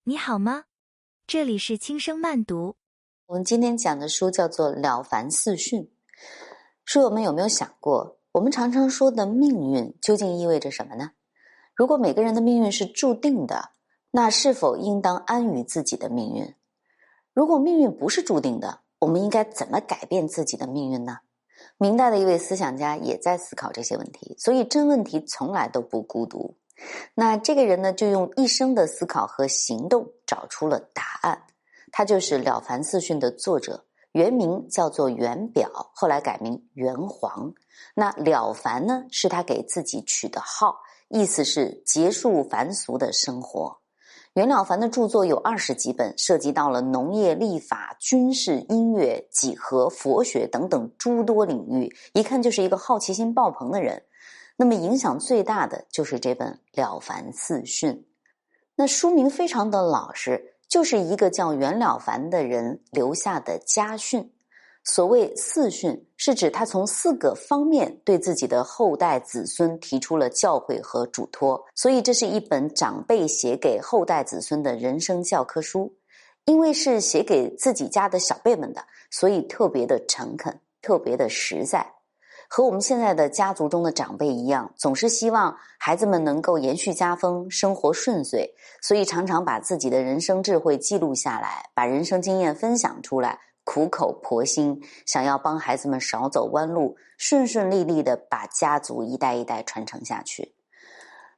你好吗？这里是轻声慢读。我们今天讲的书叫做《了凡四训》。书友们有没有想过，我们常常说的命运究竟意味着什么呢？如果每个人的命运是注定的，那是否应当安于自己的命运？如果命运不是注定的，我们应该怎么改变自己的命运呢？明代的一位思想家也在思考这些问题，所以真问题从来都不孤独。那这个人呢，就用一生的思考和行动找出了答案。他就是《了凡四训》的作者，原名叫做元表，后来改名元皇。那了凡呢，是他给自己取的号，意思是结束凡俗的生活。袁了凡的著作有20几本，涉及到了农业、历法、军事、音乐、几何、佛学等等诸多领域，一看就是一个好奇心爆棚的人。那么影响最大的就是这本《了凡四训》。那书名非常的老实，就是一个叫袁了凡的人留下的家训。所谓四训，是指他从4个方面对自己的后代子孙提出了教诲和嘱托，所以这是一本长辈写给后代子孙的人生教科书。因为是写给自己家的小辈们的，所以特别的诚恳，特别的实在。和我们现在的家族中的长辈一样，总是希望孩子们能够延续家风，生活顺遂，所以常常把自己的人生智慧记录下来，把人生经验分享出来，苦口婆心，想要帮孩子们少走弯路，顺顺利利的把家族一代一代传承下去。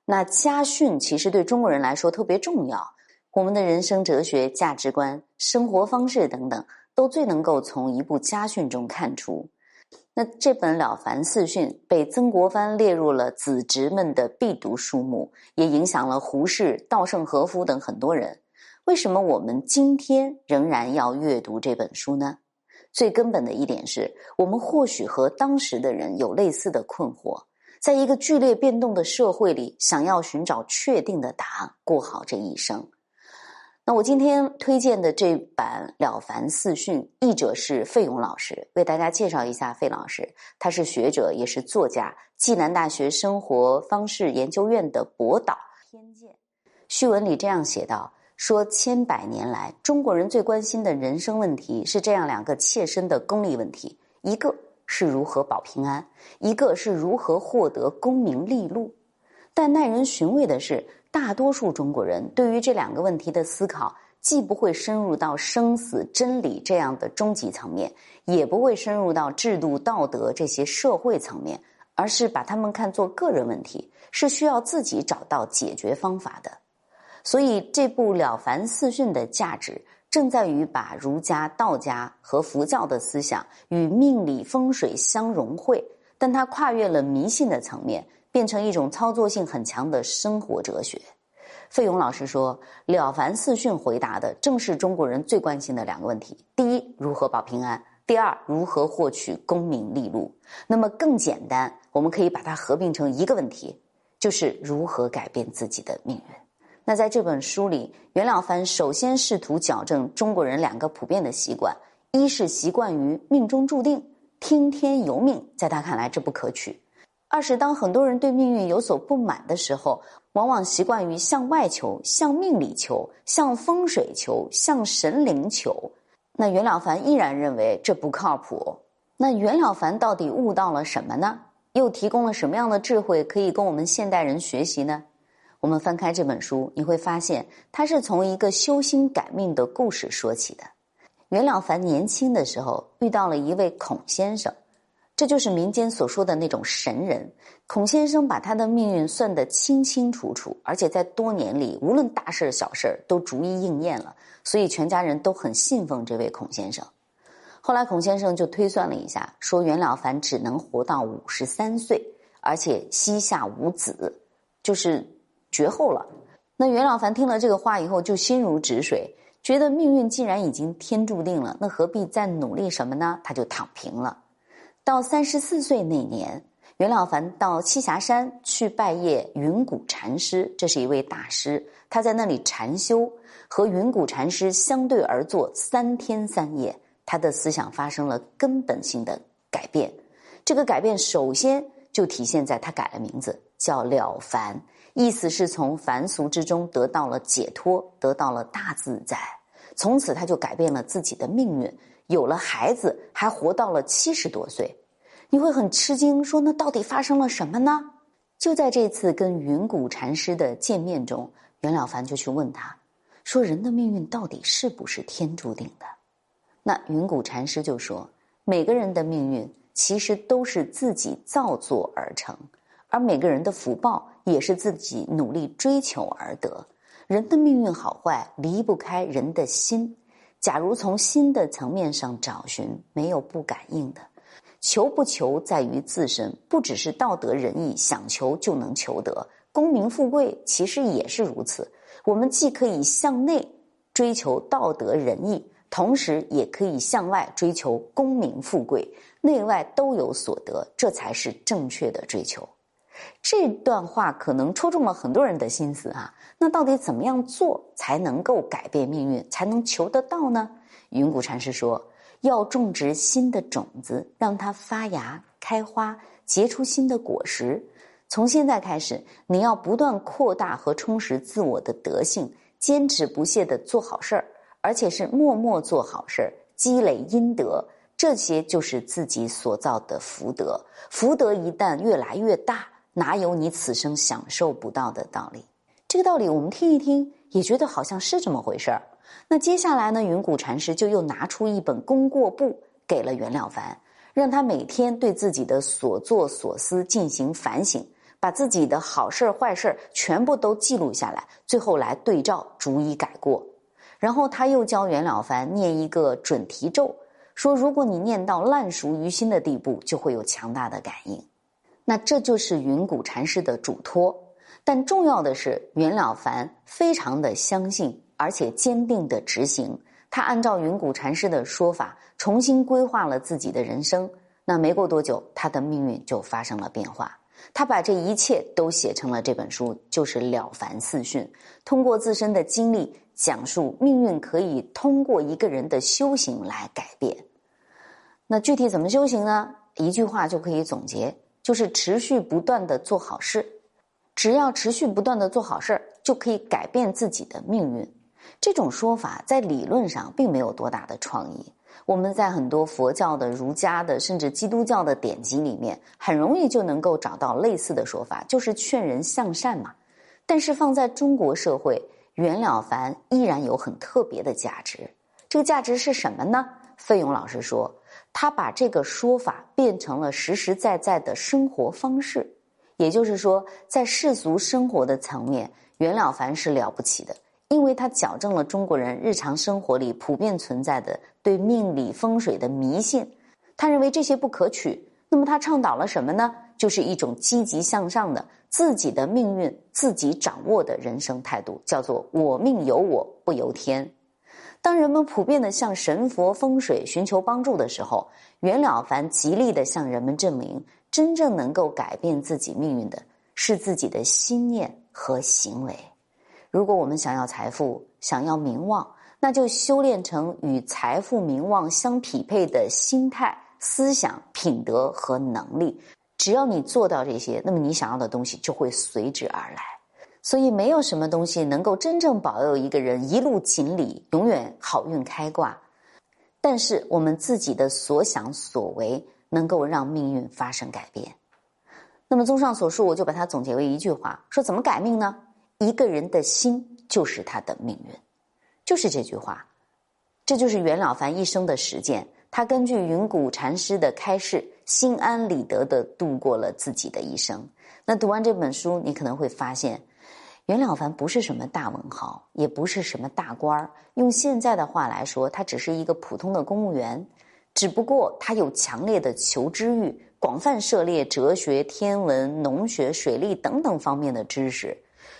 那家训其实对中国人来说特别重要，我们的人生哲学、价值观、生活方式等等，都最能够从一部家训中看出。那这本《了凡四训》被曾国藩列入了子侄们的必读书目，也影响了胡适、稻盛和夫等很多人。为什么我们今天仍然要阅读这本书呢？最根本的一点是，我们或许和当时的人有类似的困惑，在一个剧烈变动的社会里，想要寻找确定的答案，过好这一生。那我今天推荐的这版《了凡四训》，译者是费勇老师，为大家介绍一下费老师。他是学者，也是作家，暨南大学生活方式研究院的博导。序文里这样写道，说千百年来，中国人最关心的人生问题是这样2个切身的功利问题，一个是如何保平安，一个是如何获得功名利禄。但耐人寻味的是，大多数中国人对于这2个问题的思考，既不会深入到生死真理这样的终极层面，也不会深入到制度道德这些社会层面，而是把它们看作个人问题，是需要自己找到解决方法的。所以这部《了凡四训》的价值正在于把儒家、道家和佛教的思想与命理风水相融汇，但它跨越了迷信的层面，变成一种操作性很强的生活哲学。费勇老师说，了凡四训回答的正是中国人最关心的2个问题：第一，如何保平安；第二，如何获取功名利禄。那么更简单，我们可以把它合并成一个问题，就是如何改变自己的命运。那在这本书里，袁了凡首先试图矫正中国人2个普遍的习惯，一是习惯于命中注定，听天由命，在他看来这不可取；二是当很多人对命运有所不满的时候，往往习惯于向外求，向命理求，向风水求，向神灵求。那袁了凡依然认为这不靠谱。那袁了凡到底悟到了什么呢？又提供了什么样的智慧可以供我们现代人学习呢？我们翻开这本书，你会发现他是从一个修心改命的故事说起的。袁了凡年轻的时候遇到了一位孔先生，这就是民间所说的那种神人。孔先生把他的命运算得清清楚楚，而且在多年里无论大事小事都逐一应验了，所以全家人都很信奉这位孔先生。后来孔先生就推算了一下，说袁了凡只能活到53岁，而且膝下无子，就是绝后了。那袁了凡听了这个话以后就心如止水，觉得命运既然已经天注定了，那何必再努力什么呢？他就躺平了。到34岁那年，袁了凡到栖霞山去拜谒云谷禅师，这是一位大师，他在那里禅修，和云谷禅师相对而坐3天3夜，他的思想发生了根本性的改变。这个改变首先就体现在他改了名字，叫了凡，意思是从凡俗之中得到了解脱，得到了大自在。从此他就改变了自己的命运，有了孩子，还活到了70多岁。你会很吃惊，说那到底发生了什么呢？就在这次跟云谷禅师的见面中，袁了凡就去问他，说人的命运到底是不是天注定的？那云谷禅师就说，每个人的命运其实都是自己造作而成，而每个人的福报也是自己努力追求而得。人的命运好坏离不开人的心，假如从心的层面上找寻，没有不感应的。求不求在于自身，不只是道德仁义，想求就能求得。功名富贵其实也是如此，我们既可以向内追求道德仁义，同时也可以向外追求功名富贵，内外都有所得，这才是正确的追求。这段话可能戳中了很多人的心思啊，那到底怎么样做才能够改变命运，才能求得到呢？云谷禅师说，要种植新的种子，让它发芽开花，结出新的果实。从现在开始，你要不断扩大和充实自我的德性，坚持不懈地做好事儿，而且是默默做好事儿，积累阴德，这些就是自己所造的福德。福德一旦越来越大，哪有你此生享受不到的道理？这个道理我们听一听，也觉得好像是这么回事儿。那接下来呢，云谷禅师就又拿出一本功过簿给了袁了凡，让他每天对自己的所作所思进行反省，把自己的好事坏事全部都记录下来，最后来对照逐一改过。然后他又教袁了凡念一个准提咒，说如果你念到烂熟于心的地步，就会有强大的感应。那这就是云谷禅师的嘱托。但重要的是，袁了凡非常的相信，而且坚定的执行。他按照云谷禅师的说法，重新规划了自己的人生。那没过多久，他的命运就发生了变化。他把这一切都写成了这本书，就是《了凡四训》。通过自身的经历，讲述命运可以通过一个人的修行来改变。那具体怎么修行呢？一句话就可以总结，就是持续不断的做好事。只要持续不断的做好事，就可以改变自己的命运。这种说法在理论上并没有多大的创意，我们在很多佛教的、儒家的甚至基督教的典籍里面很容易就能够找到类似的说法，就是劝人向善嘛。但是放在中国社会，袁了凡依然有很特别的价值。这个价值是什么呢？费勇老师说，他把这个说法变成了实实在在的生活方式。也就是说，在世俗生活的层面，袁了凡是了不起的，因为他矫正了中国人日常生活里普遍存在的对命理风水的迷信。他认为这些不可取，那么他倡导了什么呢？就是一种积极向上的自己的命运自己掌握的人生态度，叫做我命由我不由天。当人们普遍的向神佛风水寻求帮助的时候，袁了凡极力的向人们证明，真正能够改变自己命运的是自己的心念和行为。如果我们想要财富，想要名望，那就修炼成与财富名望相匹配的心态、思想、品德和能力。只要你做到这些，那么你想要的东西就会随之而来。所以没有什么东西能够真正保佑一个人一路锦鲤，永远好运开挂。但是我们自己的所想所为能够让命运发生改变。那么综上所述，我就把它总结为一句话，说怎么改命呢？一个人的心就是他的命运，就是这句话。这就是袁了凡一生的实践，他根据云谷禅师的开示，心安理得地度过了自己的一生。那读完这本书，你可能会发现，袁了凡不是什么大文豪，也不是什么大官，用现在的话来说，他只是一个普通的公务员。只不过他有强烈的求知欲，广泛涉猎哲学、天文、农学、水利等等方面的知识。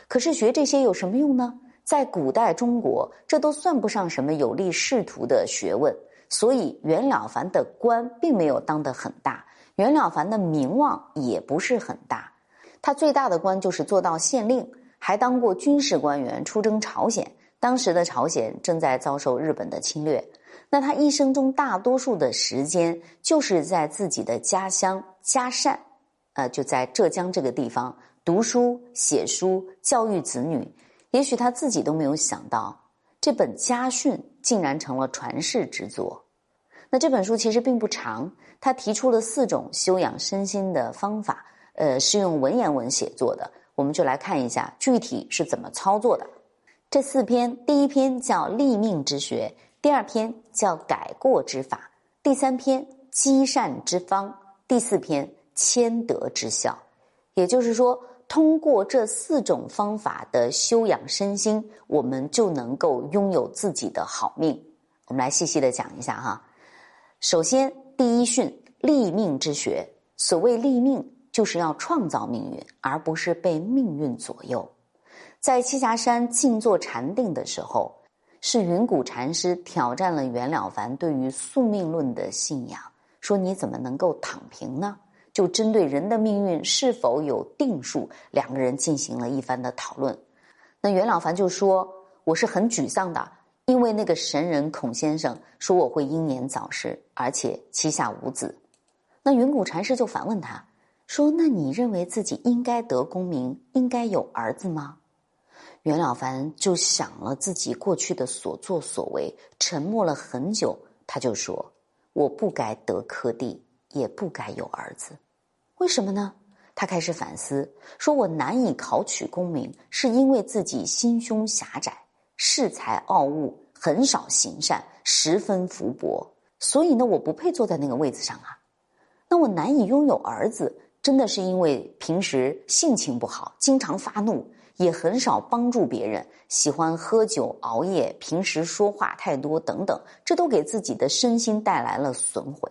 可是学这些有什么用呢？在古代中国，这都算不上什么有利仕途的学问。所以袁了凡的官并没有当得很大，袁了凡的名望也不是很大。他最大的官就是做到县令，还当过军事官员，出征朝鲜。当时的朝鲜正在遭受日本的侵略。那他一生中大多数的时间就是在自己的家乡嘉善，就在浙江这个地方读读书、写书、教育子女，也许他自己都没有想到，这本家训竟然成了传世之作。那这本书其实并不长，他提出了4种修养身心的方法，是用文言文写作的，我们就来看一下具体是怎么操作的。这4篇，第1篇叫立命之学，第2篇叫改过之法，第3篇积善之方，第4篇谦德之效。也就是说，通过这4种方法的修养身心，我们就能够拥有自己的好命。我们来细细的讲一下哈。首先，第1训，立命之学。所谓立命，就是要创造命运，而不是被命运左右。在栖霞山静坐禅定的时候，是云谷禅师挑战了袁了凡对于宿命论的信仰，说你怎么能够躺平呢？就针对人的命运是否有定数，2个人进行了一番的讨论。那袁了凡就说，我是很沮丧的，因为那个神人孔先生说我会英年早逝，而且膝下无子。那云谷禅师就反问他说，那你认为自己应该得功名，应该有儿子吗？袁了凡就想了自己过去的所作所为，沉默了很久，他就说，我不该得科第，也不该有儿子。为什么呢？他开始反思，说我难以考取功名，是因为自己心胸狭窄，恃才傲物，很少行善，十分福薄，所以呢，我不配坐在那个位子上啊。那我难以拥有儿子，真的是因为平时性情不好，经常发怒，也很少帮助别人，喜欢喝酒熬夜，平时说话太多等等，这都给自己的身心带来了损毁。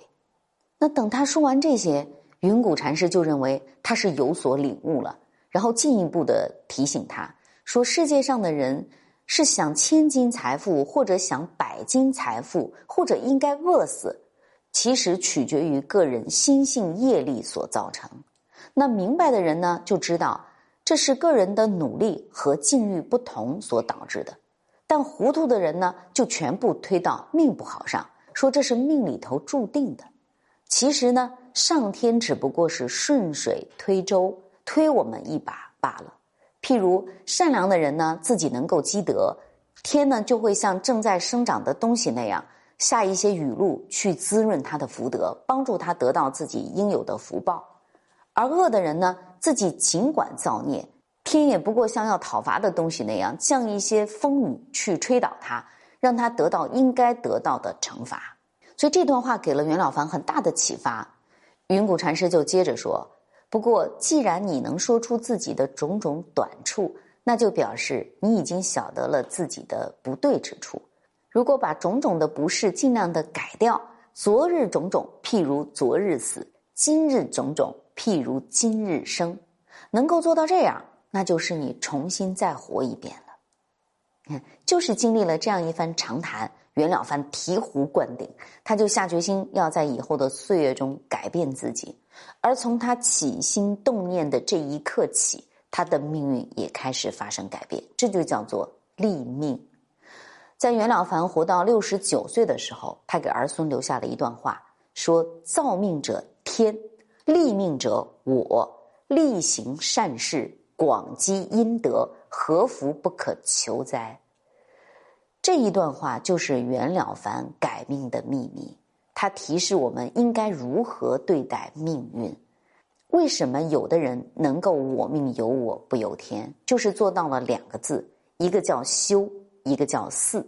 那等他说完这些，云谷禅师就认为他是有所领悟了，然后进一步的提醒他说，世界上的人是想1000金财富，或者想100金财富，或者应该饿死，其实取决于个人心性业力所造成。那明白的人呢，就知道这是个人的努力和境遇不同所导致的，但糊涂的人呢，就全部推到命不好上，说这是命里头注定的。其实呢，上天只不过是顺水推舟，推我们一把罢了。譬如善良的人呢，自己能够积德，天呢就会像正在生长的东西那样，下一些雨露去滋润他的福德，帮助他得到自己应有的福报。而恶的人呢，自己尽管造孽，天也不过像要讨伐的东西那样，降一些风雨去吹倒他，让他得到应该得到的惩罚。所以这段话给了袁了凡很大的启发。云谷禅师就接着说，不过既然你能说出自己的种种短处，那就表示你已经晓得了自己的不对之处。如果把种种的不是尽量的改掉，昨日种种譬如昨日死，今日种种譬如今日生，能够做到这样，那就是你重新再活一遍了。就是经历了这样一番长谈，袁了凡醍醐灌顶，他就下决心要在以后的岁月中改变自己。而从他起心动念的这一刻起，他的命运也开始发生改变，这就叫做立命。在袁了凡活到69岁的时候，他给儿孙留下了一段话，说，造命者天，立命者我，力行善事，广积阴德，何福不可求哉。这一段话就是袁了凡改命的秘密，它提示我们应该如何对待命运。为什么有的人能够我命由我不由天，就是做到了2个字，一个叫修，一个叫嗣。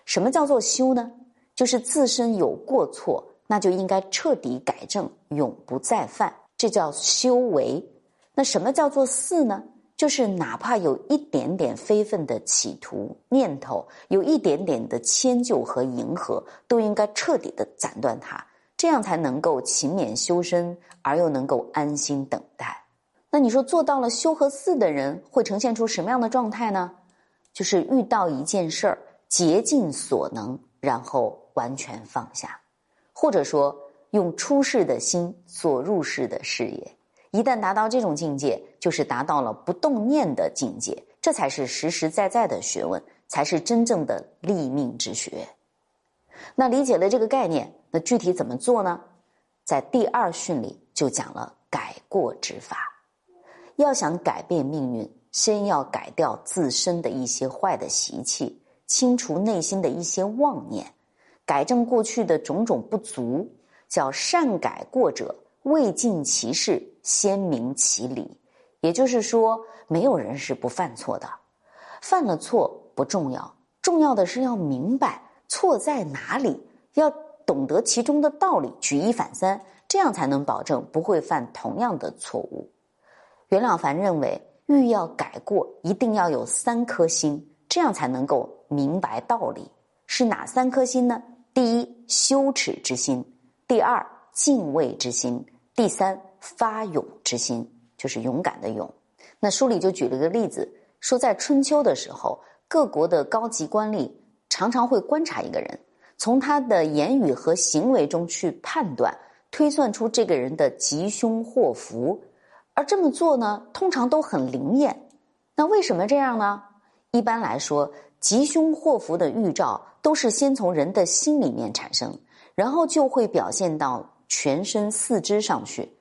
什么叫做修呢？就是自身有过错，那就应该彻底改正，永不再犯，这叫修为。那什么叫做嗣呢？就是哪怕有一点点非分的企图念头，有一点点的迁就和迎合，都应该彻底的斩断它，这样才能够勤勉修身，而又能够安心等待。那你说做到了修和嗣的人会呈现出什么样的状态呢？就是遇到一件事儿，竭尽所能，然后完全放下，或者说用出世的心做入世的事业。一旦达到这种境界，就是达到了不动念的境界，这才是实实在在的学问，才是真正的立命之学。那理解了这个概念，那具体怎么做呢？在第2训里就讲了改过之法。要想改变命运，先要改掉自身的一些坏的习气，清除内心的一些妄念，改正过去的种种不足，叫善改过者，未尽其事，先明其理。也就是说，没有人是不犯错的，犯了错不重要，重要的是要明白错在哪里，要懂得其中的道理，举一反三，这样才能保证不会犯同样的错误。袁了凡认为，欲要改过，一定要有3颗心，这样才能够明白道理。是哪3颗心呢？第一，羞耻之心；第二，敬畏之心；第三，发勇之心，就是勇敢的勇。那书里就举了个例子，说在春秋的时候，各国的高级官吏常常会观察一个人，从他的言语和行为中去判断，推算出这个人的吉凶祸福。而这么做呢，通常都很灵验。那为什么这样呢？一般来说，吉凶祸福的预兆都是先从人的心里面产生，然后就会表现到全身四肢上去。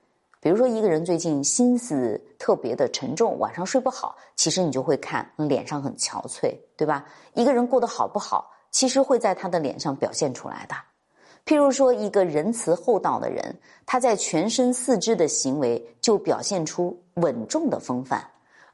比如说一个人最近心思特别的沉重，晚上睡不好，其实你就会看脸上很憔悴，对吧？一个人过得好不好，其实会在他的脸上表现出来的。譬如说一个仁慈厚道的人，他在全身四肢的行为就表现出稳重的风范，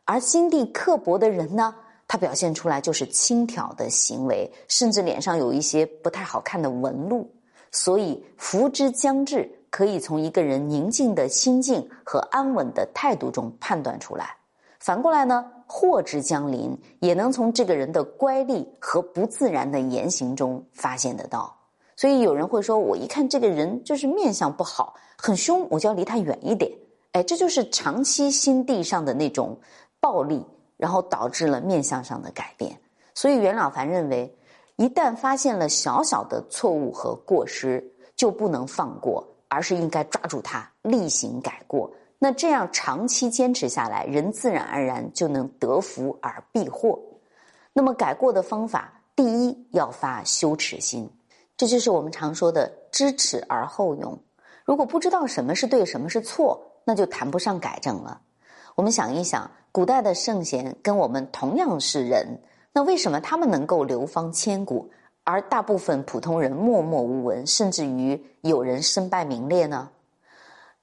而心地刻薄的人呢，他表现出来就是轻佻的行为，甚至脸上有一些不太好看的纹路。所以福之将至，可以从一个人宁静的心境和安稳的态度中判断出来。反过来呢，祸之将临，也能从这个人的乖戾和不自然的言行中发现得到。所以有人会说，我一看这个人就是面相不好，很凶，我就要离他远一点。这就是长期心地上的那种暴力，然后导致了面相上的改变。所以袁了凡认为，一旦发现了小小的错误和过失，就不能放过，而是应该抓住它，厉行改过。那这样长期坚持下来，人自然而然就能得福而避祸。那么改过的方法，第一要发羞耻心，这就是我们常说的知耻而后勇。如果不知道什么是对，什么是错，那就谈不上改正了。我们想一想，古代的圣贤跟我们同样是人，那为什么他们能够流芳千古，而大部分普通人默默无闻，甚至于有人身败名裂呢？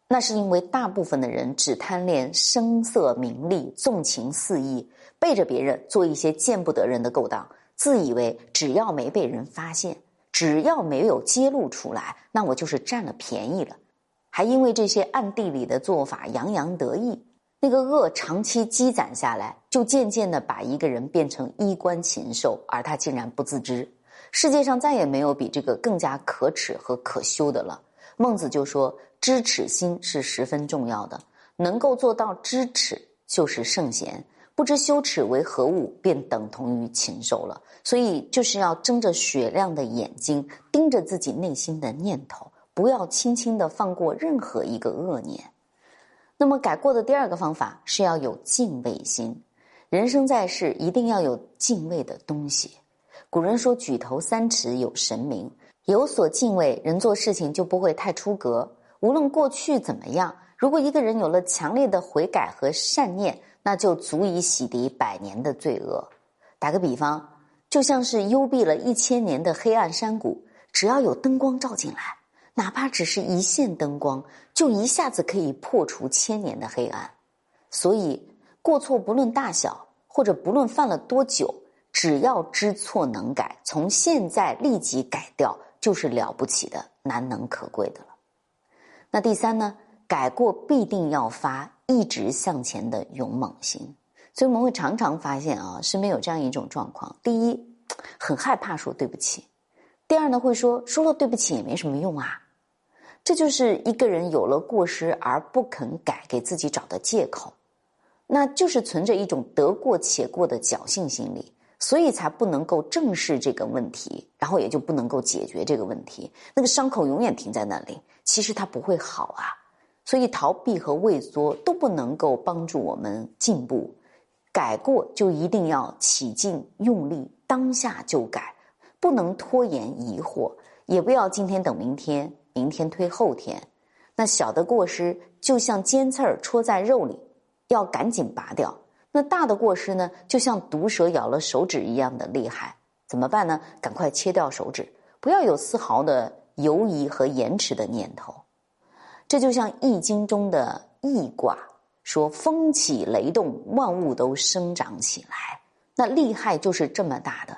那是因为大部分的人只贪恋声色名利，纵情肆意，背着别人做一些见不得人的勾当，自以为只要没被人发现，只要没有揭露出来，那我就是占了便宜了。还因为这些暗地里的做法洋洋得意，那个恶长期积攒下来，就渐渐地把一个人变成衣冠禽兽，而他竟然不自知。世界上再也没有比这个更加可耻和可羞的了。孟子就说，知耻心是十分重要的，能够做到知耻就是圣贤，不知羞耻为何物，便等同于禽兽了。所以就是要睁着雪亮的眼睛，盯着自己内心的念头，不要轻轻地放过任何一个恶念。那么改过的第二个方法是要有敬畏心。人生在世，一定要有敬畏的东西。古人说，举头三尺有神明，有所敬畏，人做事情就不会太出格。无论过去怎么样，如果一个人有了强烈的悔改和善念，那就足以洗涤100年的罪恶。打个比方，就像是幽闭了1000年的黑暗山谷，只要有灯光照进来，哪怕只是一线灯光，就一下子可以破除1000年的黑暗。所以过错不论大小，或者不论犯了多久，只要知错能改，从现在立即改掉，就是了不起的，难能可贵的了。那第三呢，改过必定要发一直向前的勇猛心。所以我们会常常发现身边有这样一种状况：第一，很害怕说对不起；第二呢，会说了对不起也没什么用啊。这就是一个人有了过失而不肯改，给自己找的借口，那就是存着一种得过且过的侥幸心理，所以才不能够正视这个问题，然后也就不能够解决这个问题，那个伤口永远停在那里，其实它不会好啊。所以逃避和畏缩都不能够帮助我们进步，改过就一定要起劲用力，当下就改，不能拖延疑惑，也不要今天等明天，明天推后天。那小的过失就像尖刺戳在肉里，要赶紧拔掉。那大的过失呢，就像毒蛇咬了手指一样的厉害，怎么办呢？赶快切掉手指，不要有丝毫的犹疑和延迟的念头。这就像《易经》中的易卦说，风起雷动，万物都生长起来。那厉害就是这么大的，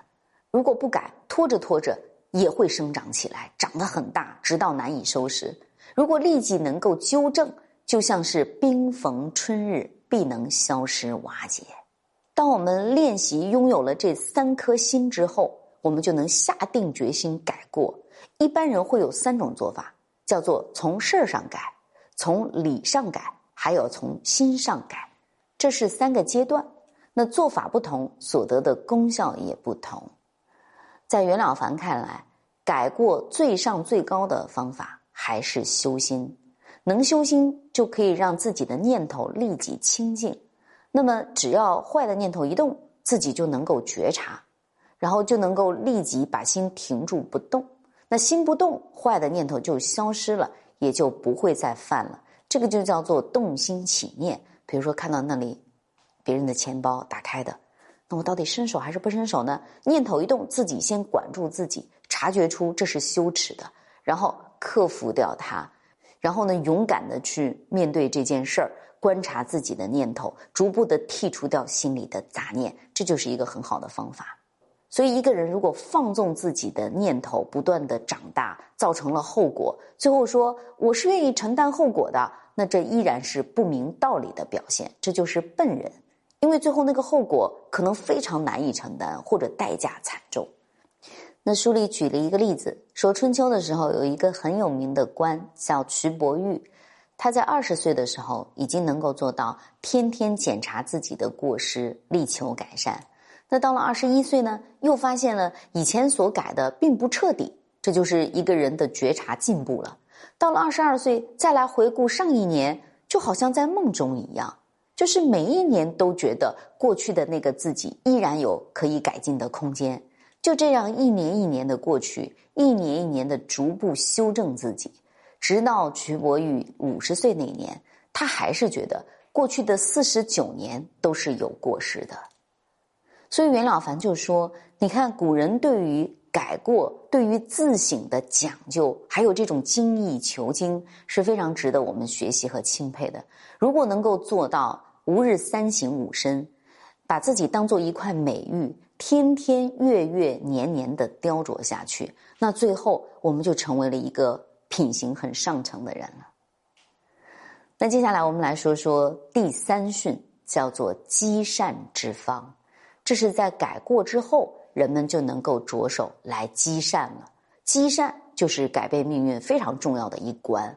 如果不改，拖着拖着也会生长起来，长得很大，直到难以收拾。如果立即能够纠正，就像是冰逢春日，必能消失瓦解。当我们练习拥有了这3颗心之后，我们就能下定决心改过。一般人会有3种做法，叫做从事儿上改，从理上改，还有从心上改。这是3个阶段，那做法不同，所得的功效也不同。在袁了凡看来，改过最上最高的方法还是修心。能修心，就可以让自己的念头立即清净。那么只要坏的念头一动，自己就能够觉察，然后就能够立即把心停住不动。那心不动，坏的念头就消失了，也就不会再犯了。这个就叫做动心起念。比如说看到那里别人的钱包打开的，那我到底伸手还是不伸手呢？念头一动，自己先管住自己，察觉出这是羞耻的，然后克服掉它，然后呢勇敢的去面对这件事儿，观察自己的念头，逐步的剔除掉心里的杂念，这就是一个很好的方法。所以一个人如果放纵自己的念头不断的长大，造成了后果，最后说我是愿意承担后果的，那这依然是不明道理的表现，这就是笨人。因为最后那个后果可能非常难以承担，或者代价惨重。那书里举了一个例子，说春秋的时候有一个很有名的官叫瞿伯玉，他在20岁的时候已经能够做到天天检查自己的过失，力求改善。那到了21岁呢，又发现了以前所改的并不彻底，这就是一个人的觉察进步了。到了22岁再来回顾上一年，就好像在梦中一样，就是每一年都觉得过去的那个自己依然有可以改进的空间。就这样一年一年的过去，一年一年的逐步修正自己，直到瞿伯玉50岁那年，他还是觉得过去的49年都是有过失的。所以袁了凡就说，你看古人对于改过，对于自省的讲究，还有这种精益求精，是非常值得我们学习和钦佩的。如果能够做到吾日3省吾身，把自己当做一块美玉，天天月月年年的雕琢下去，那最后我们就成为了一个品行很上乘的人了。那接下来我们来说说第3训，叫做积善之方。这是在改过之后，人们就能够着手来积善了。积善就是改变命运非常重要的一关。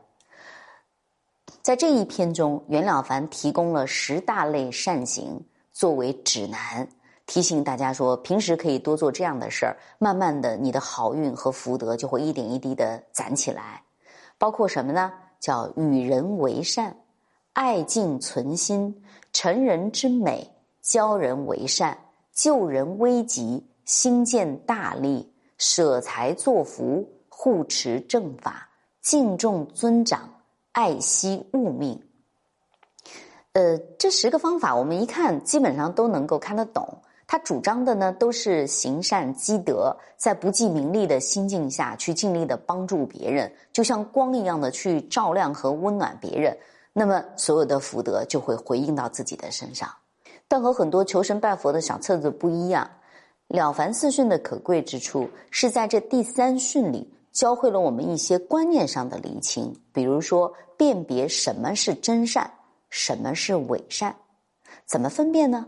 在这一篇中，袁了凡提供了10大类善行作为指南，提醒大家说，平时可以多做这样的事儿，慢慢的你的好运和福德就会一点一滴的攒起来。包括什么呢？叫与人为善，爱敬存心，成人之美，教人为善，救人危急，兴建大利，舍财作福，护持正法，敬重尊长，爱惜物命。这10个方法我们一看基本上都能够看得懂。他主张的呢都是行善积德，在不计名利的心境下去尽力的帮助别人，就像光一样的去照亮和温暖别人，那么所有的福德就会回应到自己的身上。但和很多求神拜佛的小册子不一样，了凡四训的可贵之处是在这第3训里教会了我们一些观念上的厘清，比如说辨别什么是真善，什么是伪善。怎么分辨呢？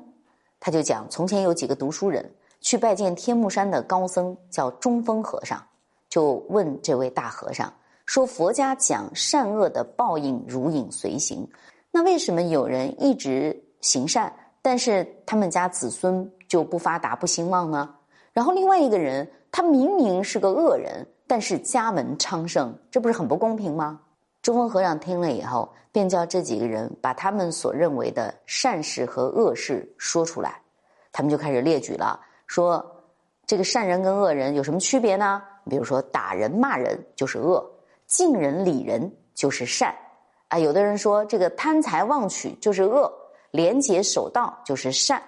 他就讲，从前有几个读书人去拜见天目山的高僧，叫中峰和尚，就问这位大和尚说，佛家讲善恶的报应如影随形，那为什么有人一直行善，但是他们家子孙就不发达不兴旺呢？然后另外一个人，他明明是个恶人，但是家门昌盛，这不是很不公平吗？中峰和尚听了以后，便叫这几个人把他们所认为的善事和恶事说出来。他们就开始列举了，说这个善人跟恶人有什么区别呢？比如说打人骂人就是恶，敬人礼人就是善啊。有的人说这个贪财妄取就是恶，廉洁守道就是善。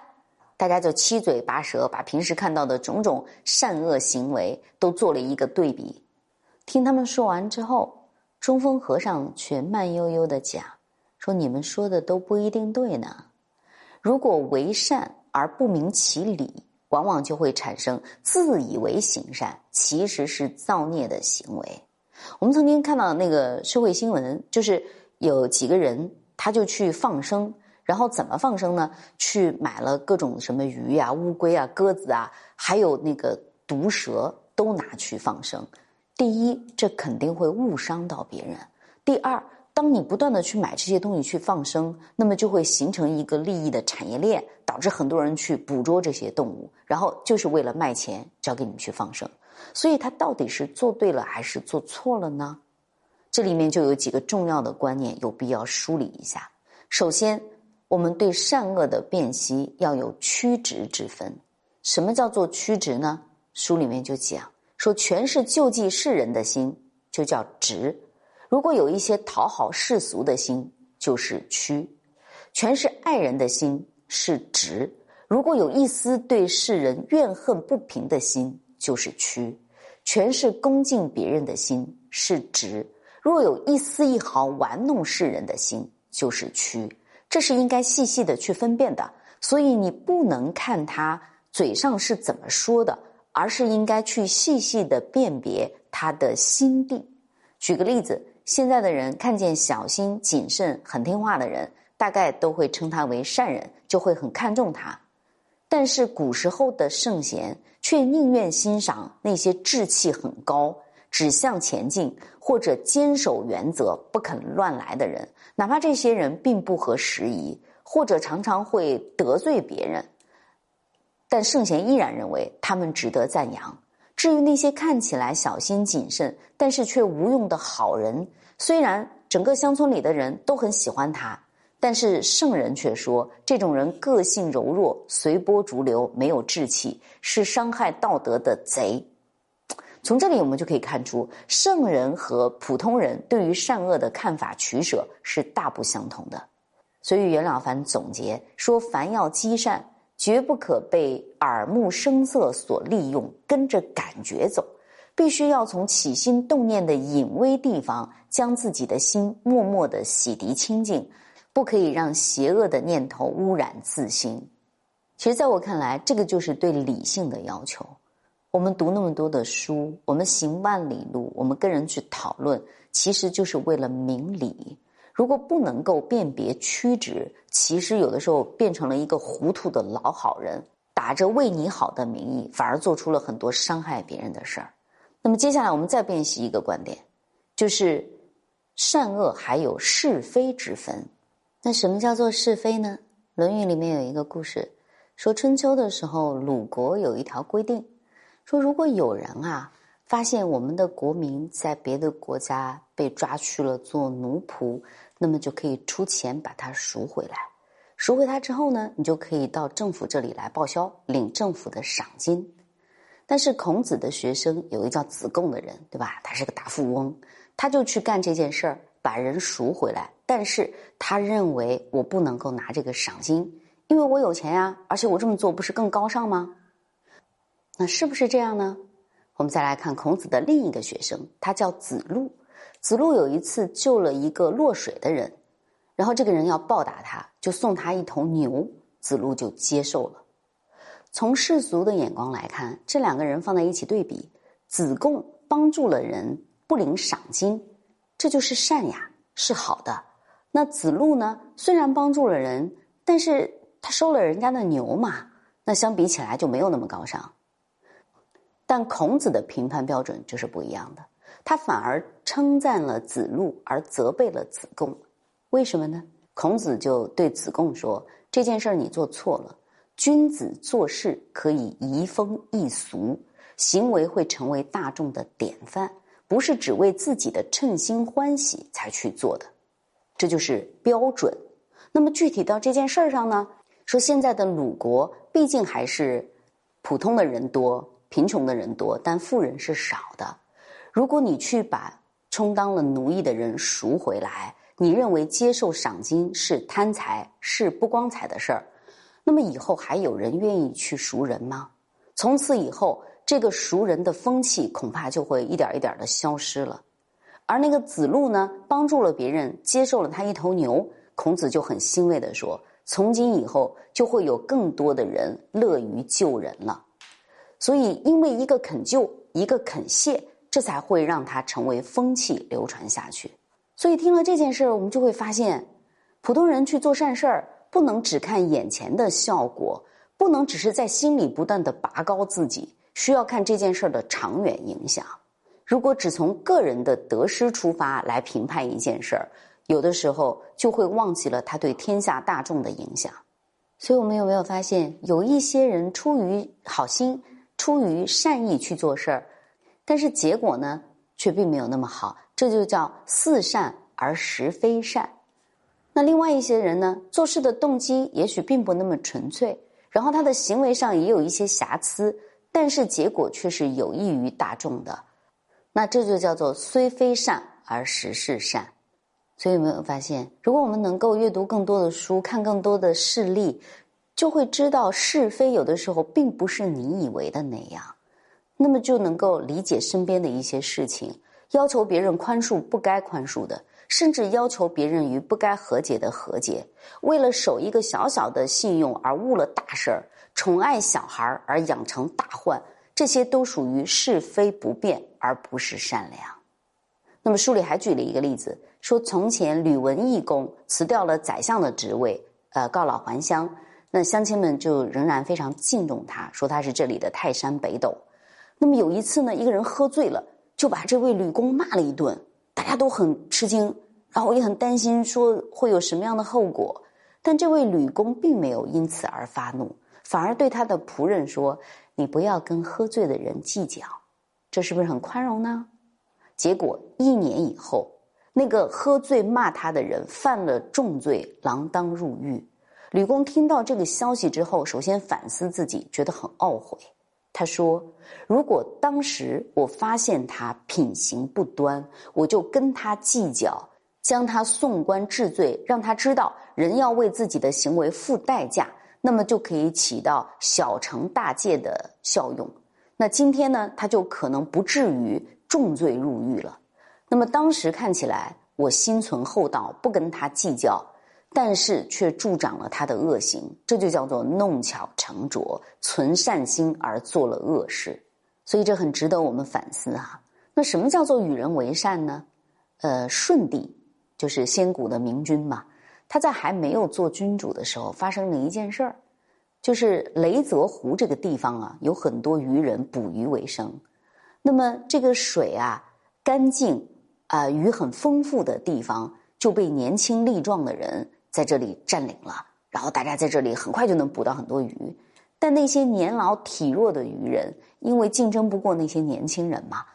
大家就七嘴八舌，把平时看到的种种善恶行为都做了一个对比。听他们说完之后，中峰和尚却慢悠悠地讲，说你们说的都不一定对呢。如果为善而不明其理，往往就会产生自以为行善，其实是造孽的行为。我们曾经看到那个社会新闻，就是有几个人他就去放生，然后怎么放生呢？去买了各种什么鱼啊、乌龟啊、鸽子啊，还有那个毒蛇都拿去放生。第一，这肯定会误伤到别人。第二，当你不断的去买这些东西去放生，那么就会形成一个利益的产业链，导致很多人去捕捉这些动物，然后就是为了卖钱交给你去放生。所以他到底是做对了还是做错了呢？这里面就有几个重要的观念有必要梳理一下。首先，我们对善恶的辨析要有曲直之分。什么叫做曲直呢？书里面就讲说，全是救济世人的心就叫直，如果有一些讨好世俗的心就是曲；全是爱人的心是直，如果有一丝对世人怨恨不平的心就是曲；全是恭敬别人的心是直，若有一丝一毫玩弄世人的心就是曲。这是应该细细的去分辨的，所以你不能看他嘴上是怎么说的，而是应该去细细的辨别他的心地。举个例子，现在的人看见小心谨慎很听话的人，大概都会称他为善人，就会很看重他。但是古时候的圣贤却宁愿欣赏那些志气很高、只向前进或者坚守原则不肯乱来的人，哪怕这些人并不合时宜，或者常常会得罪别人，但圣贤依然认为他们值得赞扬。至于那些看起来小心谨慎但是却无用的好人，虽然整个乡村里的人都很喜欢他，但是圣人却说这种人个性柔弱，随波逐流，没有志气，是伤害道德的贼。从这里我们就可以看出，圣人和普通人对于善恶的看法取舍是大不相同的。所以袁了凡总结说，凡要积善，绝不可被耳目声色所利用，跟着感觉走，必须要从起心动念的隐微地方，将自己的心默默地洗涤清净，不可以让邪恶的念头污染自心。其实在我看来，这个就是对理性的要求。我们读那么多的书，我们行万里路，我们跟人去讨论，其实就是为了明理。如果不能够辨别曲直，其实有的时候变成了一个糊涂的老好人，打着为你好的名义，反而做出了很多伤害别人的事儿。那么接下来我们再辨析一个观点，就是善恶还有是非之分。那什么叫做是非呢？论语里面有一个故事，说春秋的时候，鲁国有一条规定，说如果有人发现我们的国民在别的国家被抓去了做奴仆，那么就可以出钱把他赎回来。赎回他之后呢，你就可以到政府这里来报销，领政府的赏金。但是孔子的学生有一个叫子贡的人，对吧？他是个大富翁，他就去干这件事儿，把人赎回来。但是他认为我不能够拿这个赏金，因为我有钱呀，而且我这么做不是更高尚吗？那是不是这样呢？我们再来看孔子的另一个学生，他叫子路。子路有一次救了一个落水的人，然后这个人要报答他，就送他一头牛，子路就接受了。从世俗的眼光来看，这两个人放在一起对比，子贡帮助了人不领赏金，这就是善呀，是好的。那子路呢，虽然帮助了人，但是他收了人家的牛嘛，那相比起来就没有那么高尚。但孔子的评判标准就是不一样的，他反而称赞了子路，而责备了子贡。为什么呢？孔子就对子贡说，这件事你做错了，君子做事可以移风易俗，行为会成为大众的典范，不是只为自己的称心欢喜才去做的，这就是标准。那么具体到这件事上呢，说现在的鲁国毕竟还是普通的人多，贫穷的人多，但富人是少的。如果你去把充当了奴役的人赎回来，你认为接受赏金是贪财，是不光彩的事儿，那么以后还有人愿意去赎人吗？从此以后，这个赎人的风气恐怕就会一点一点的消失了。而那个子路呢，帮助了别人，接受了他一头牛，孔子就很欣慰地说，从今以后就会有更多的人乐于救人了。所以因为一个肯救，一个肯谢，这才会让它成为风气流传下去。所以听了这件事儿，我们就会发现，普通人去做善事儿，不能只看眼前的效果，不能只是在心里不断的拔高自己，需要看这件事儿的长远影响。如果只从个人的得失出发来评判一件事儿，有的时候就会忘记了它对天下大众的影响。所以我们有没有发现，有一些人出于好心，出于善意去做事儿，但是结果呢却并没有那么好，这就叫似善而实非善。那另外一些人呢，做事的动机也许并不那么纯粹，然后他的行为上也有一些瑕疵，但是结果却是有益于大众的，那这就叫做虽非善而实是善。所以有没有发现，如果我们能够阅读更多的书，看更多的事例，就会知道是非有的时候并不是你以为的那样，那么就能够理解身边的一些事情，要求别人宽恕不该宽恕的，甚至要求别人与不该和解的和解，为了守一个小小的信用而误了大事儿，宠爱小孩而养成大患，这些都属于是非不辨，而不是善良。那么书里还举了一个例子，说从前吕文义公辞掉了宰相的职位，告老还乡，那乡亲们就仍然非常敬重他，说他是这里的泰山北斗。那么有一次呢，一个人喝醉了，就把这位吕公骂了一顿，大家都很吃惊，然后也很担心说会有什么样的后果。但这位吕公并没有因此而发怒，反而对他的仆人说，你不要跟喝醉的人计较，这是不是很宽容呢？结果1年以后，那个喝醉骂他的人犯了重罪，锒铛入狱。吕公听到这个消息之后，首先反思自己，觉得很懊悔。他说，如果当时我发现他品行不端，我就跟他计较，将他送官治罪，让他知道人要为自己的行为付代价，那么就可以起到小惩大戒的效用。那今天呢，他就可能不至于重罪入狱了。那么当时看起来我心存厚道，不跟他计较，但是却助长了他的恶行，这就叫做弄巧成拙，存善心而做了恶事。所以这很值得我们反思啊。那什么叫做与人为善呢？舜帝就是先古的明君嘛，他在还没有做君主的时候，发生了一件事儿，就是雷泽湖这个地方啊，有很多渔人捕鱼为生。那么这个水啊干净鱼很丰富的地方，就被年轻力壮的人在这里占领了，然后大家在这里很快就能捕到很多鱼。但那些年老体弱的渔人，因为竞争不过那些年轻人嘛，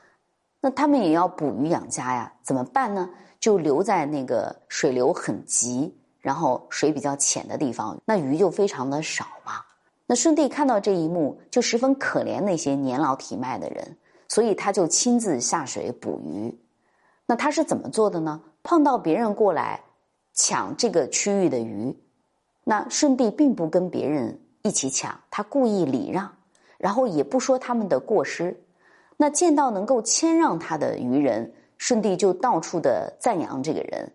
那他们也要捕鱼养家呀，怎么办呢？就留在那个水流很急，然后水比较浅的地方，那鱼就非常的少嘛。那舜帝看到这一幕，就十分可怜那些年老体迈的人，所以他就亲自下水捕鱼。那他是怎么做的呢？碰到别人过来抢这个区域的鱼，那舜帝并不跟别人一起抢，他故意礼让，然后也不说他们的过失。那见到能够谦让他的渔人，舜帝就到处的赞扬这个人，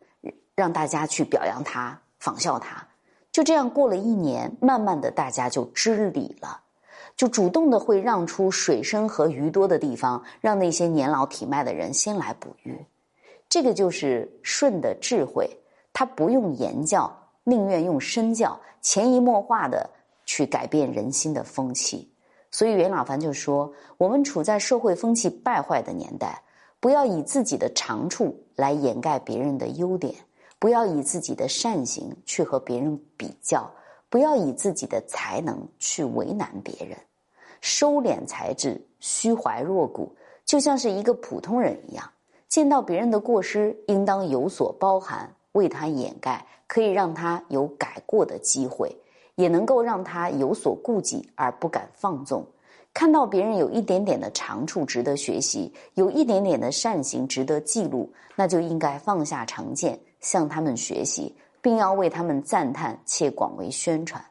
让大家去表扬他，仿效他。就这样过了1年，慢慢的大家就知礼了，就主动的会让出水深和鱼多的地方，让那些年老体迈的人先来捕鱼。这个就是舜的智慧，他不用言教，宁愿用身教，潜移默化的去改变人心的风气。所以袁老樊就说，我们处在社会风气败坏的年代，不要以自己的长处来掩盖别人的优点，不要以自己的善行去和别人比较，不要以自己的才能去为难别人，收敛才智，虚怀若谷，就像是一个普通人一样，见到别人的过失，应当有所包涵，为他掩盖，可以让他有改过的机会，也能够让他有所顾忌而不敢放纵。看到别人有一点点的长处值得学习，有一点点的善行值得记录，那就应该放下成见，向他们学习，并要为他们赞叹且广为宣传。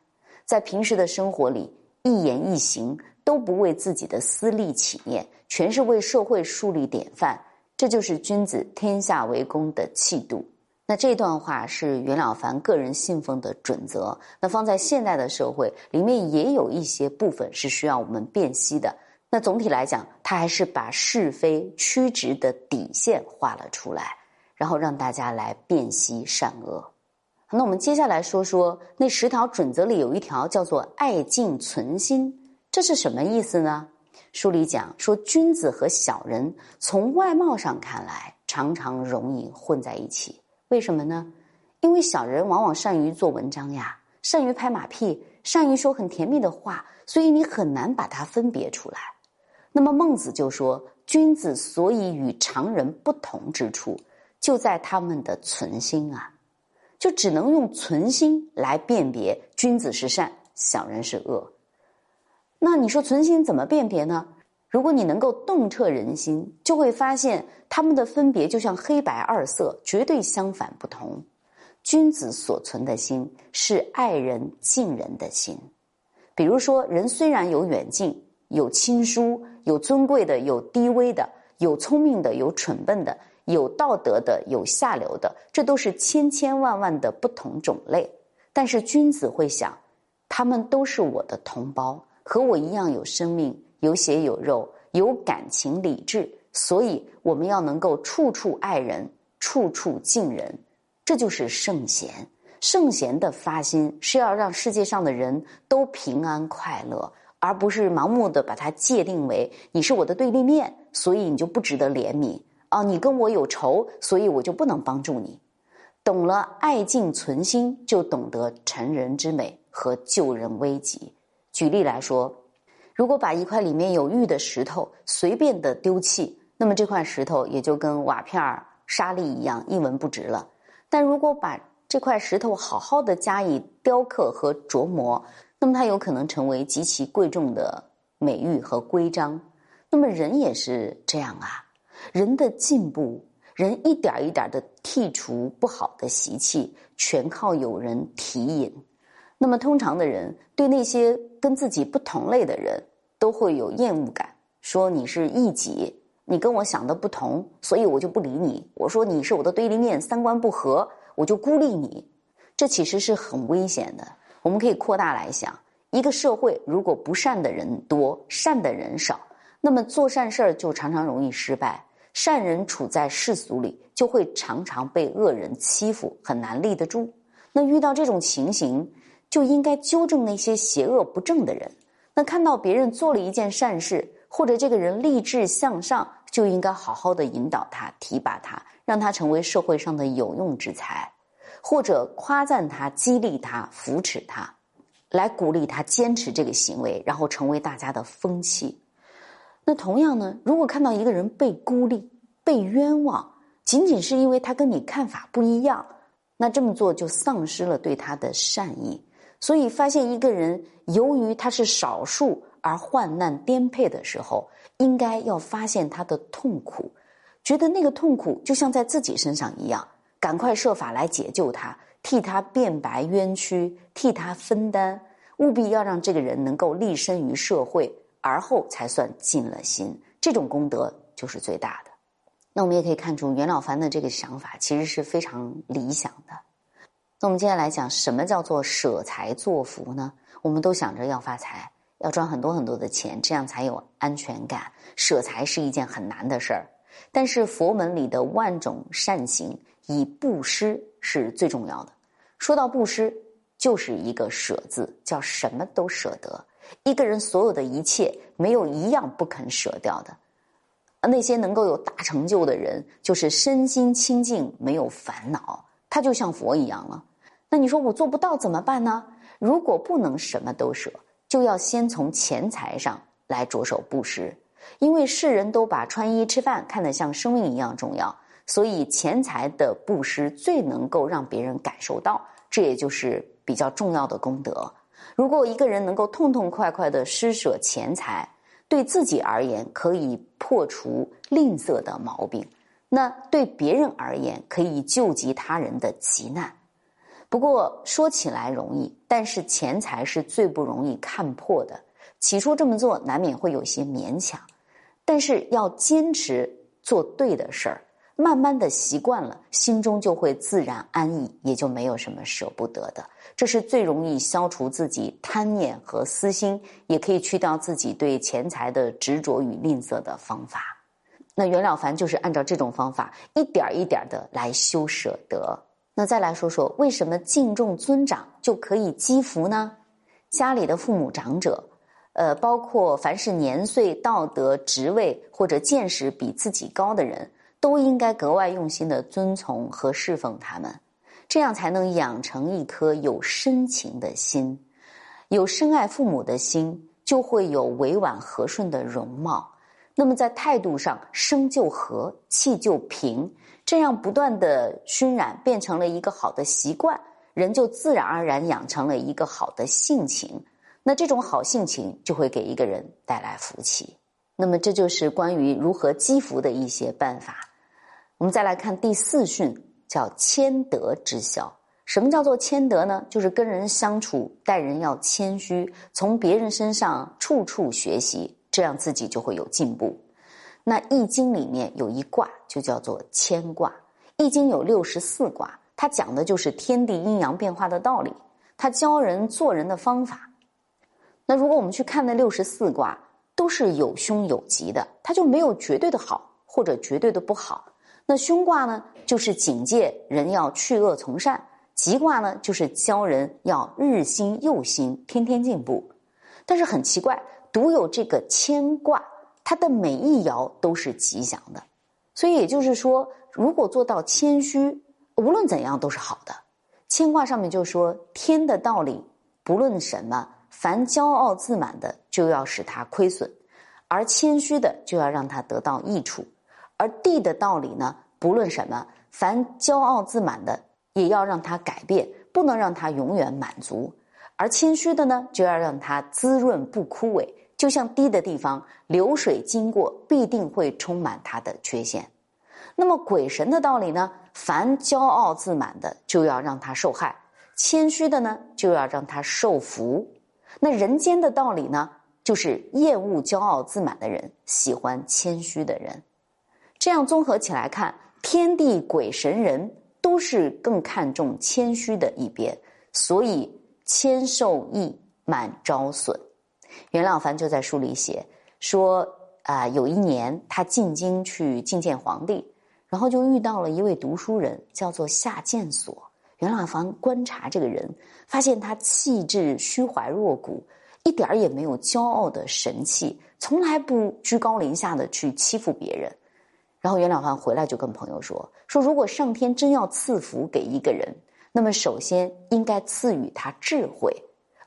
在平时的生活里，一言一行都不为自己的私利起念，全是为社会树立典范，这就是君子天下为公的气度。那这段话是袁了凡个人信奉的准则，那放在现代的社会里面也有一些部分是需要我们辨析的。那总体来讲，他还是把是非曲直的底线画了出来，然后让大家来辨析善恶。那我们接下来说说那10条准则里有一条叫做爱敬存心，这是什么意思呢？书里讲说，君子和小人从外貌上看来常常容易混在一起。为什么呢？因为小人往往善于做文章呀，善于拍马屁，善于说很甜蜜的话，所以你很难把它分别出来。那么孟子就说，君子所以与常人不同之处，就在他们的存心啊，就只能用存心来辨别君子是善，小人是恶。那你说存心怎么辨别呢？如果你能够洞彻人心，就会发现他们的分别就像黑白二色，绝对相反不同。君子所存的心是爱人敬人的心。比如说，人虽然有远近，有亲疏，有尊贵的，有低微的，有聪明的，有蠢笨的，有道德的，有下流的，这都是千千万万的不同种类。但是君子会想，他们都是我的同胞，和我一样有生命，有血有肉，有感情理智，所以我们要能够处处爱人，处处敬人，这就是圣贤。圣贤的发心是要让世界上的人都平安快乐，而不是盲目的把它界定为你是我的对立面，所以你就不值得怜悯啊！你跟我有仇，所以我就不能帮助你。懂了爱敬存心，就懂得成人之美和救人危急。举例来说，如果把一块里面有玉的石头随便的丢弃，那么这块石头也就跟瓦片沙粒一样一文不值了。但如果把这块石头好好的加以雕刻和琢磨，那么它有可能成为极其贵重的美玉和徽章。那么人也是这样啊，人的进步，人一点一点的剔除不好的习气，全靠有人提引。那么通常的人对那些跟自己不同类的人都会有厌恶感，说你是异己，你跟我想的不同，所以我就不理你。我说你是我的对立面，三观不合，我就孤立你。这其实是很危险的。我们可以扩大来想，一个社会如果不善的人多，善的人少，那么做善事就常常容易失败。善人处在世俗里，就会常常被恶人欺负，很难立得住。那遇到这种情形，就应该纠正那些邪恶不正的人。那看到别人做了一件善事，或者这个人立志向上，就应该好好的引导他，提拔他，让他成为社会上的有用之才，或者夸赞他，激励他，扶持他，来鼓励他坚持这个行为，然后成为大家的风气。那同样呢，如果看到一个人被孤立，被冤枉，仅仅是因为他跟你看法不一样，那这么做就丧失了对他的善意。所以发现一个人由于他是少数而患难颠沛的时候，应该要发现他的痛苦，觉得那个痛苦就像在自己身上一样，赶快设法来解救他，替他辩白冤屈，替他分担，务必要让这个人能够立身于社会，而后才算尽了心，这种功德就是最大的。那我们也可以看出袁了凡的这个想法其实是非常理想的。那我们接下来讲什么叫做舍财作福呢？我们都想着要发财，要赚很多很多的钱，这样才有安全感。舍财是一件很难的事儿，但是佛门里的万种善行，以布施是最重要的。说到布施，就是一个舍字，叫什么都舍得。一个人所有的一切，没有一样不肯舍掉的。那些能够有大成就的人，就是身心清净，没有烦恼，他就像佛一样了。那你说我做不到怎么办呢？如果不能什么都舍，就要先从钱财上来着手布施。因为世人都把穿衣吃饭看得像生命一样重要，所以钱财的布施最能够让别人感受到，这也就是比较重要的功德。如果一个人能够痛痛快快的施舍钱财，对自己而言可以破除吝啬的毛病，那对别人而言可以救济他人的急难。不过说起来容易，但是钱财是最不容易看破的。起初这么做难免会有些勉强，但是要坚持做对的事儿，慢慢的习惯了，心中就会自然安逸，也就没有什么舍不得的。这是最容易消除自己贪念和私心，也可以去掉自己对钱财的执着与吝啬的方法。那袁了凡就是按照这种方法一点一点的来修舍得。那再来说说为什么敬重尊长就可以积福呢？家里的父母长者，包括凡是年岁、道德、职位或者见识比自己高的人，都应该格外用心的遵从和侍奉他们，这样才能养成一颗有深情的心。有深爱父母的心，就会有委婉和顺的容貌。那么在态度上，声就和，气就平，这样不断的熏染变成了一个好的习惯，人就自然而然养成了一个好的性情。那这种好性情就会给一个人带来福气。那么这就是关于如何积福的一些办法。我们再来看第4训，叫谦德之孝。什么叫做谦德呢？就是跟人相处，待人要谦虚，从别人身上处处学习，这样自己就会有进步。那易经里面有一卦就叫做谦卦。易经有64卦，它讲的就是天地阴阳变化的道理，它教人做人的方法。那如果我们去看那64卦，都是有凶有吉的，它就没有绝对的好或者绝对的不好。那凶卦呢，就是警戒人要去恶从善；吉卦呢，就是教人要日新又新，天天进步。但是很奇怪，独有这个谦卦，它的每一爻都是吉祥的。所以也就是说，如果做到谦虚，无论怎样都是好的。谦卦上面就说，天的道理不论什么，凡骄傲自满的就要使他亏损，而谦虚的就要让他得到益处。而地的道理呢，不论什么，凡骄傲自满的也要让他改变，不能让他永远满足。而谦虚的呢，就要让他滋润不枯萎，就像低的地方，流水经过必定会充满它的缺陷。那么鬼神的道理呢，凡骄傲自满的就要让他受害，谦虚的呢就要让他受福。那人间的道理呢，就是厌恶骄傲自满的人，喜欢谦虚的人。这样综合起来看，天地鬼神人都是更看重谦虚的一边，所以谦受益，满招损。袁了凡就在书里写说，有一年他进京去觐见皇帝，然后就遇到了一位读书人，叫做夏建所。袁了凡观察这个人，发现他气质虚怀若谷，一点也没有骄傲的神气，从来不居高临下的去欺负别人。然后袁了凡回来就跟朋友说如果上天真要赐福给一个人，那么首先应该赐予他智慧，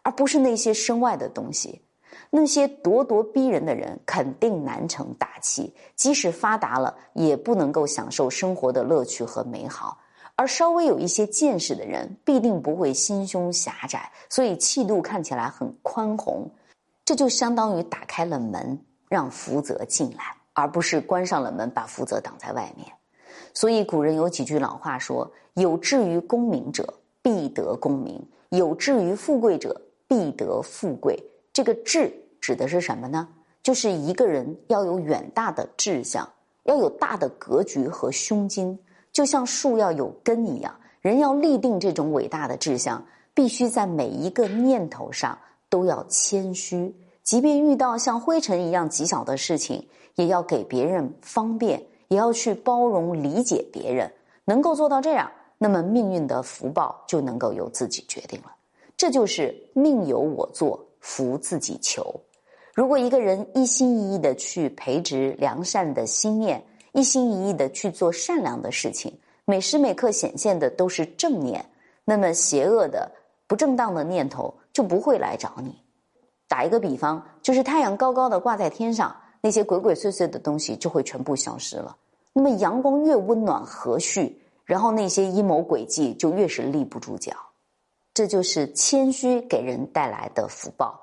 而不是那些身外的东西。那些咄咄逼人的人肯定难成大器，即使发达了也不能够享受生活的乐趣和美好。而稍微有一些见识的人必定不会心胸狭窄，所以气度看起来很宽宏，这就相当于打开了门让福泽进来，而不是关上了门把福泽挡在外面。所以古人有几句老话说，有志于功名者必得功名，有志于富贵者必得富贵。这个志指的是什么呢？就是一个人要有远大的志向，要有大的格局和胸襟，就像树要有根一样，人要立定这种伟大的志向，必须在每一个念头上都要谦虚，即便遇到像灰尘一样极小的事情，也要给别人方便，也要去包容理解别人。能够做到这样，那么命运的福报就能够由自己决定了。这就是命由我做，福自己求。如果一个人一心一意的去培植良善的心念，一心一意的去做善良的事情，每时每刻显现的都是正念，那么邪恶的不正当的念头就不会来找你。打一个比方，就是太阳高高的挂在天上，那些鬼鬼祟祟的东西就会全部消失了。那么阳光越温暖和煦，然后那些阴谋诡计就越是立不住脚。这就是谦虚给人带来的福报。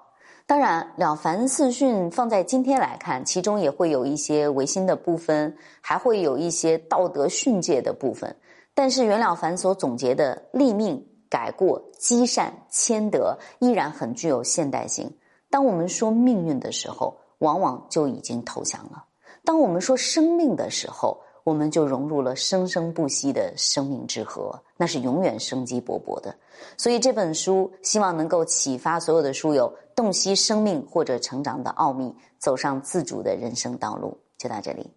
当然，《了凡四训》放在今天来看，其中也会有一些唯心的部分，还会有一些道德训诫的部分。但是袁了凡所总结的立命、改过、积善、谦德，依然很具有现代性。当我们说命运的时候，往往就已经投降了；当我们说生命的时候，我们就融入了生生不息的生命之河，那是永远生机勃勃的。所以这本书希望能够启发所有的书友洞悉生命或者成长的奥秘，走上自主的人生道路。就到这里。